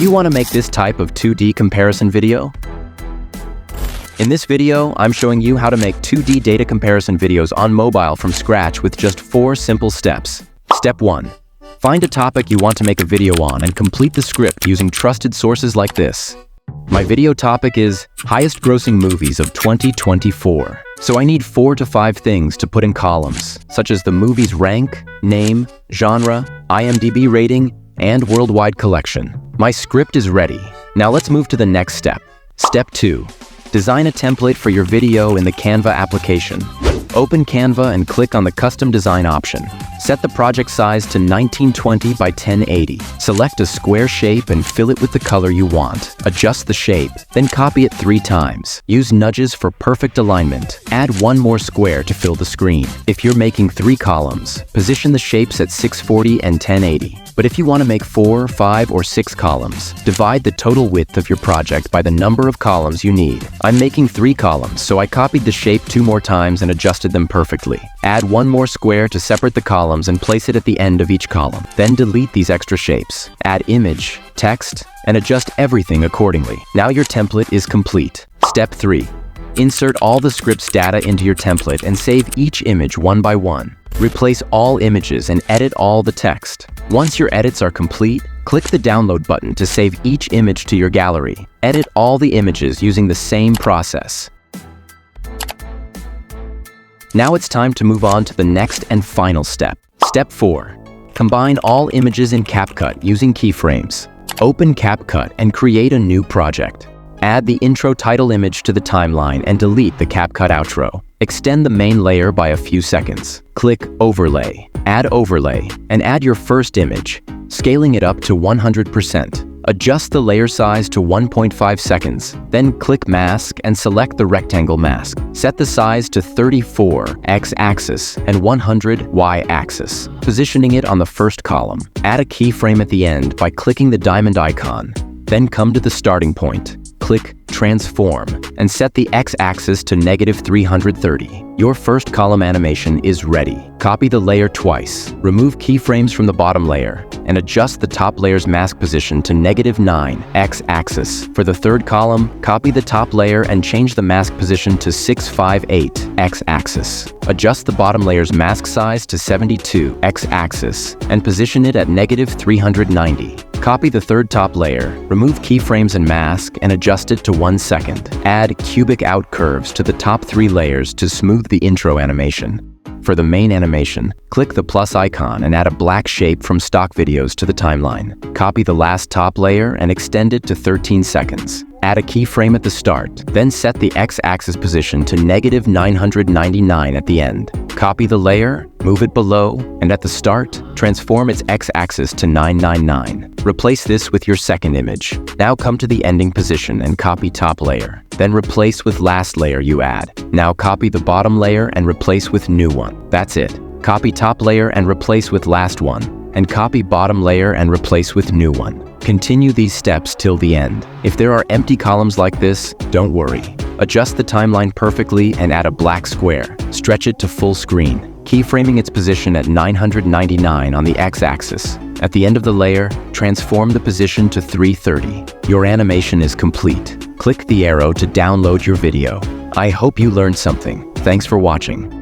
you want to make this type of 2D comparison video? In this video, I'm showing you how to make 2D data comparison videos on mobile from scratch with just 4 simple steps. Step 1. Find a topic you want to make a video on and complete the script using trusted sources like this. My video topic is highest grossing movies of 2024. So I need 4 to 5 things to put in columns, such as the movie's rank, name, genre, IMDb rating, and worldwide collection. My script is ready. Now let's move to the next step. Step 2. Design a template for your video in the Canva application. Open Canva and click on the Custom Design option. Set the project size to 1920 by 1080. Select a square shape and fill it with the color you want. Adjust the shape, then copy it 3 times. Use nudges for perfect alignment. Add 1 more square to fill the screen. If you're making 3 columns, position the shapes at 640 and 1080. But if you want to make 4, 5, or 6 columns, divide the total width of your project by the number of columns you need. I'm making 3 columns, so I copied the shape 2 more times and adjusted them perfectly. Add 1 more square to separate the columns and place it at the end of each column. Then delete these extra shapes. Add image, text, and adjust everything accordingly. Now your template is complete. Step 3. Insert all the script's data into your template and save each image one by one. Replace all images and edit all the text. Once your edits are complete, click the download button to save each image to your gallery. Edit all the images using the same process. Now it's time to move on to the next and final step. Step 4. Combine all images in CapCut using keyframes. Open CapCut and create a new project. Add the intro title image to the timeline and delete the CapCut outro. Extend the main layer by a few seconds. Click Overlay. Add Overlay and add your first image, scaling it up to 100%. Adjust the layer size to 1.5 seconds. Then click Mask and select the rectangle mask. Set the size to 34 x-axis and 100 y-axis, positioning it on the first column. Add a keyframe at the end by clicking the diamond icon. Then come to the starting point. Click Transform and set the x-axis to -330. Your first column animation is ready. Copy the layer twice. Remove keyframes from the bottom layer and adjust the top layer's mask position to -9 x-axis. For the third column, copy the top layer and change the mask position to 658 x-axis. Adjust the bottom layer's mask size to 72 x-axis and position it at -390. Copy the third top layer, remove keyframes and mask, and adjust it to 1 second. Add cubic out curves to the top 3 layers to smooth the intro animation. For the main animation, click the plus icon and add a black shape from stock videos to the timeline. Copy the last top layer and extend it to 13 seconds. Add a keyframe at the start, then set the x-axis position to -999 at the end. Copy the layer, move it below, and at the start, transform its x-axis to 999. Replace this with your second image. Now come to the ending position and copy top layer. Then replace with last layer you add. Now copy the bottom layer and replace with new one. That's it. Copy top layer and replace with last one. And copy bottom layer and replace with new one. Continue these steps till the end. If there are empty columns like this, don't worry. Adjust the timeline perfectly and add a black square. Stretch it to full screen, keyframing its position at 999 on the x-axis. At the end of the layer, transform the position to 330. Your animation is complete. Click the arrow to download your video. I hope you learned something. Thanks for watching.